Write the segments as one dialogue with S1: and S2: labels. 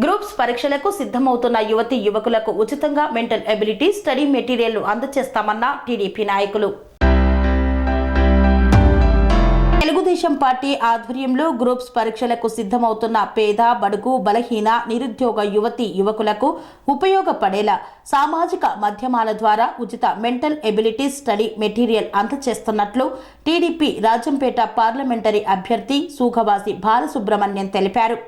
S1: Groups పరీక్షలకు సిద్ధమవుతున్న యువతీ యువకులకు ఉచితంగా మెంటల్ ఎబిలిటీ స్టడీ మెటీరియల్ అందజేస్తామన్న టీడీపీ నాయకులు. తెలుగుదేశం పార్టీ ఆధ్వర్యంలో గ్రూప్స్ పరీక్షలకు సిద్ధమవుతున్న పేద, బడుగు, బలహీన, నిరుద్యోగ యువతీ యువకులకు ఉపయోగపడేలా సామాజిక మాధ్యమాల ద్వారా ఉచిత మెంటల్ ఎబిలిటీ స్టడీ మెటీరియల్ అందజేస్తున్నట్లు టీడీపీ రాజంపేట పార్లమెంటరీ అభ్యర్థి సూగవాసి బాలసుబ్రహ్మణ్యం తెలిపారు.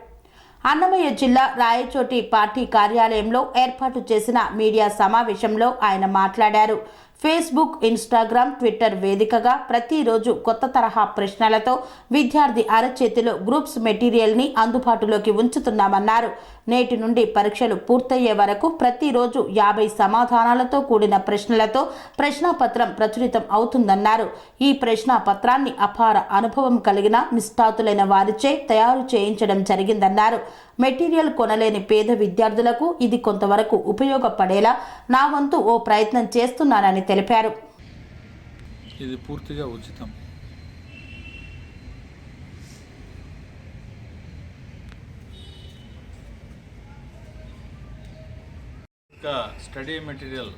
S1: అన్నమయ్య జిల్లా రాయచోటి పార్టీ కార్యాలయంలో ఏర్పాటు చేసిన మీడియా సమావేశంలో ఆయన మాట్లాడారు. ఫేస్బుక్, ఇన్స్టాగ్రామ్, ట్విట్టర్ వేదికగా ప్రతిరోజు కొత్త తరహా ప్రశ్నలతో విద్యార్థి అరచేతిలో గ్రూప్స్ మెటీరియల్ని అందుబాటులోకి ఉంచుతున్నామన్నారు. నేటి నుండి పరీక్షలు పూర్తయ్యే వరకు ప్రతిరోజు 50 సమాధానాలతో కూడిన ప్రశ్నలతో ప్రశ్నాపత్రం ప్రచురితం అవుతుందన్నారు. ఈ ప్రశ్నాపత్రాన్ని అపార అనుభవం కలిగిన నిష్ఠాతులైన వారిచే తయారు చేయించడం జరిగిందన్నారు. మెటీరియల్ కొనలేని పేద విద్యార్థులకు ఇది కొంతవరకు ఉపయోగపడేలా నా వంతు ఓ ప్రయత్నం చేస్తున్నానని తెలిపారు.
S2: ఇది పూర్తిగా ఉచితం. ఇంకా స్టడీ మెటీరియల్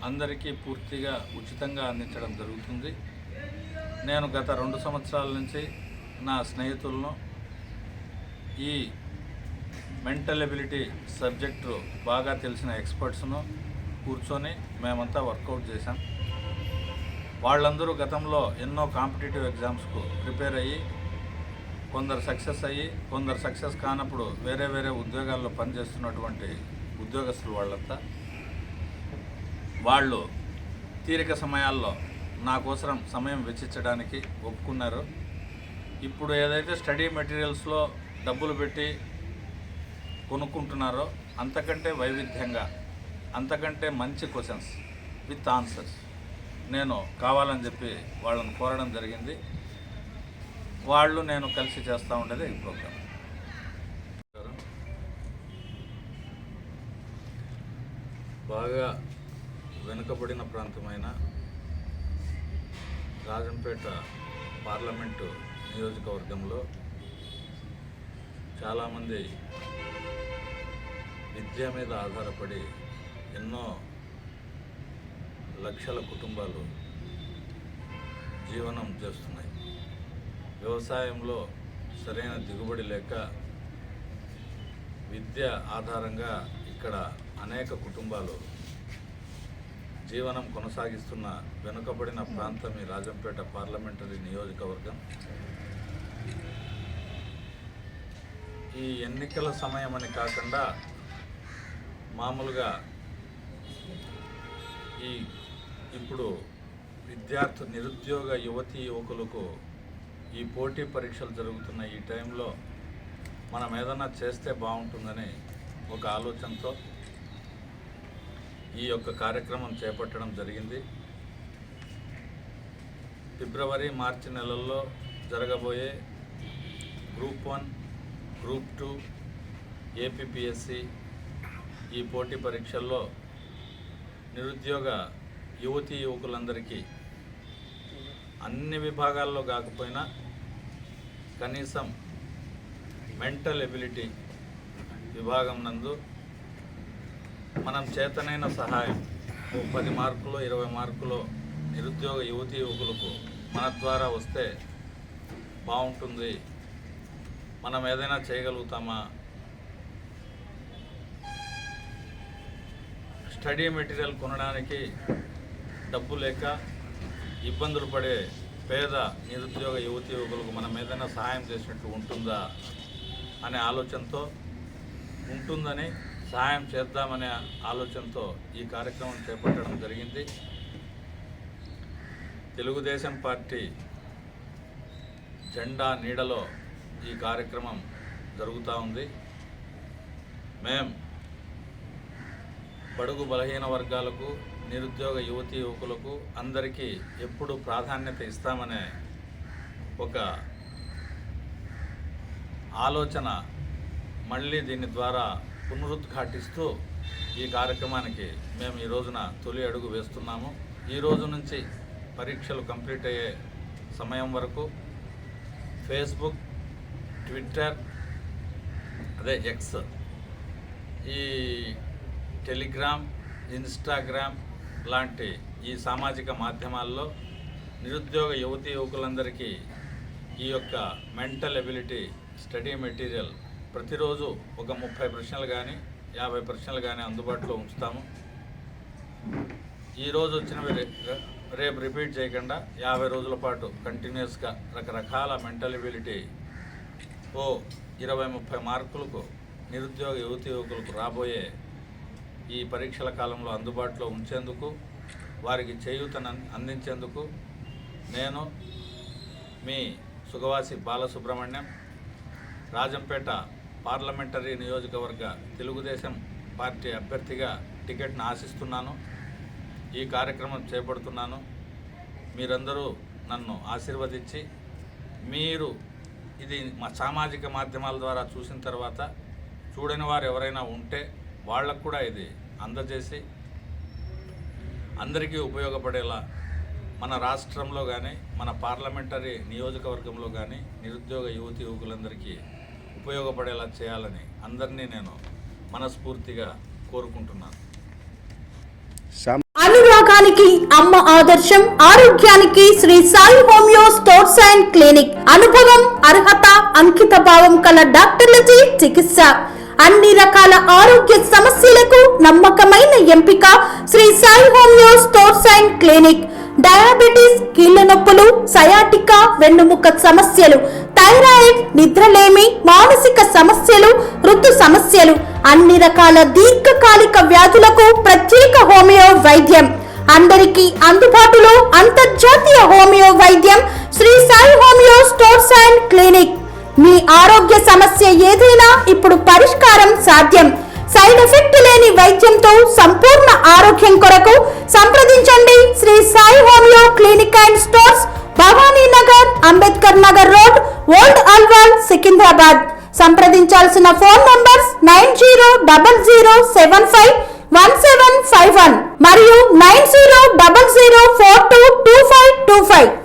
S2: అందరికీ పూర్తిగా ఉచితంగా అందించడం జరుగుతుంది. నేను గత 2 సంవత్సరాల నుంచి నా స్నేహితులను ఈ మెంటల్ ఎబిలిటీ సబ్జెక్టు బాగా తెలిసిన ఎక్స్పర్ట్స్ను కూర్చొని మేమంతా వర్కౌట్ చేశాం. వాళ్ళందరూ గతంలో ఎన్నో కాంపిటేటివ్ ఎగ్జామ్స్కు ప్రిపేర్ అయ్యి కొందరు సక్సెస్ అయ్యి, కొందరు సక్సెస్ కానప్పుడు వేరే వేరే ఉద్యోగాల్లో పనిచేస్తున్నటువంటి ఉద్యోగస్తులు వాళ్ళంతా. వాళ్ళు తీరిక సమయాల్లో నా కోసం సమయం వెచ్చించడానికి ఒప్పుకున్నారు. ఇప్పుడు ఏదైతే స్టడీ మెటీరియల్స్లో డబ్బులు పెట్టి కొనుక్కుంటున్నారో అంతకంటే వైవిధ్యంగా, అంతకంటే మంచి క్వశ్చన్స్ విత్ ఆన్సర్స్ నేను కావాలని చెప్పి వాళ్ళని కోరడం జరిగింది. వాళ్ళు నేను కలిసి చేస్తూ ఉండేది ఈ ప్రోగ్రాం. బాగా వెనుకబడిన ప్రాంతమైన రాజంపేట పార్లమెంటు నియోజకవర్గంలో చాలామంది విద్య మీద ఆధారపడి ఎన్నో లక్షల కుటుంబాలు జీవనం చేస్తున్నాయి. వ్యవసాయంలో సరైన దిగుబడి లేక విద్య ఆధారంగా ఇక్కడ అనేక కుటుంబాలు జీవనం కొనసాగిస్తున్న వెనుకబడిన ప్రాంతం ఈ రాజంపేట పార్లమెంటరీ నియోజకవర్గం. ఈ ఎన్నికల సమయం అని కాకుండా మామూలుగా ఇప్పుడు నిరుద్యోగ యువతీ యువకులకు ఈ పోటీ పరీక్షలు జరుగుతున్న ఈ టైంలో మనం ఏదైనా చేస్తే బాగుంటుందని ఒక ఆలోచనతో ఈ యొక్క కార్యక్రమం చేపట్టడం జరిగింది. ఫిబ్రవరి, మార్చి నెలల్లో జరగబోయే గ్రూప్ 1, గ్రూప్ 2, ఏపీపీఎస్సి ఈ పోటీ పరీక్షల్లో నిరుద్యోగ యువతీ యువకులందరికీ అన్ని విభాగాల్లో కాకపోయినా కనీసం మెంటల్ ఎబిలిటీ విభాగం నందు మనం చేతనైన సహాయం 10 మార్కులు 20 మార్కులు నిరుద్యోగ యువతీ యువకులకు మన ద్వారా వస్తే బాగుంటుంది, మనం ఏదైనా చేయగలుగుతామా, స్టడీ మెటీరియల్ కొనడానికి డబ్బు లేక ఇబ్బందులు పడే పేద నిరుద్యోగ యువతీ యువకులకు మనం ఏదైనా సహాయం చేసినట్టు ఉంటుందా అనే ఆలోచనతో, ఉంటుందని సహాయం చేద్దామనే ఆలోచనతో ఈ కార్యక్రమం చేపట్టడం జరిగింది. తెలుగుదేశం పార్టీ జెండా నీడలో ఈ కార్యక్రమం జరుగుతూ ఉంది. మేం బడుగు బలహీన వర్గాలకు, నిరుద్యోగ యువతీ యువకులకు అందరికీ ఎప్పుడు ప్రాధాన్యత ఇస్తామనే ఒక ఆలోచన మళ్ళీ దీని ద్వారా పునరుద్ఘాటిస్తూ ఈ కార్యక్రమానికి మేము ఈ రోజున తొలి అడుగు వేస్తున్నాము. ఈ రోజు నుంచి పరీక్షలు కంప్లీట్ అయ్యే సమయం వరకు ఫేస్బుక్, ట్విట్టర్, ఎక్స్ ఈ టెలిగ్రామ్, ఇన్స్టాగ్రామ్ లాంటి ఈ సామాజిక మాధ్యమాల్లో నిరుద్యోగ యువతీ యువకులందరికీ ఈ యొక్క మెంటల్ ఎబిలిటీ స్టడీ మెటీరియల్ ప్రతిరోజు ఒక 30 ప్రశ్నలు కానీ 50 ప్రశ్నలు కానీ అందుబాటులో ఉంచుతాము. ఈరోజు వచ్చినవి రేపు రిపీట్ చేయకుండా 50 రోజుల పాటు కంటిన్యూస్గా రకరకాల మెంటల్ ఎబిలిటీ 20-30 మార్కులకు నిరుద్యోగ యువతీ యువకులకు రాబోయే ఈ పరీక్షల కాలంలో అందుబాటులో ఉంచేందుకు, వారికి చేయూతను అందించేందుకు నేను మీ సుగవాసి బాలసుబ్రహ్మణ్యం, రాజంపేట పార్లమెంటరీ నియోజకవర్గ తెలుగుదేశం పార్టీ అభ్యర్థిగా టికెట్ను ఆశిస్తున్నాను. ఈ కార్యక్రమం చేపడుతున్నాను. మీరందరూ నన్ను ఆశీర్వదించి, మీరు ఇది మా సామాజిక మాధ్యమాల ద్వారా చూసిన తర్వాత చూడని వారు ఎవరైనా ఉంటే వాళ్ళకు కూడా ఇది అందజేసి అందరికీ ఉపయోగపడేలా మన రాష్ట్రంలో కానీ మన పార్లమెంటరీ నియోజకవర్గంలో కానీ నిరుద్యోగ యువతీ యువకులందరికీ ఉపయోగపడేలా చేయాలని అందరినీ నేను మనస్ఫూర్తిగా కోరుకుంటున్నాను.
S3: అనురాగానికి అమ్మ ఆదర్శం, ఆరోగ్యానికి Shri Sai homeo stores and clinic. అనుభవం, అర్హత, అంకిత భావం కల డాక్టర్లచే చికిత్స. అన్ని రకాల ఆరోగ్య సమస్యలకు నమ్మకమైన ఎంపిక Shri Sai homeo stores and clinic. Diabetes, కీళ్ల నొప్పులు, సయాటికా, వెన్నుముక సమస్యలు, థైరాయిడ్, నిద్రలేమి, మానసిక సమస్యలు, ఋతు సమస్యలు, అన్ని రకాల దీర్ఘకాలిక వ్యాధులకు ప్రత్యేక హోమియో వైద్యం. అందరికీ అందుబాటులో అంతర్జాతీయ హోమియో వైద్యం Sri Sai homeo stores and clinic. మీ ఆరోగ్య సమస్య ఏదైనా ఇప్పుడు పరిష్కారం సాధ్యం. సైడ్ ఎఫెక్ట్ లేని వైద్యంతో సంపూర్ణ ఆరోగ్యం కొరకు సంప్రదించండి Sri Sai homeo clinic and stores, Bhavani Nagar, Ambedkar Nagar road, old Alwal, Secunderabad. సంప్రదించాల్సిన ఫోన్ నంబర్స్ 9000751751 మరియు 9000422525.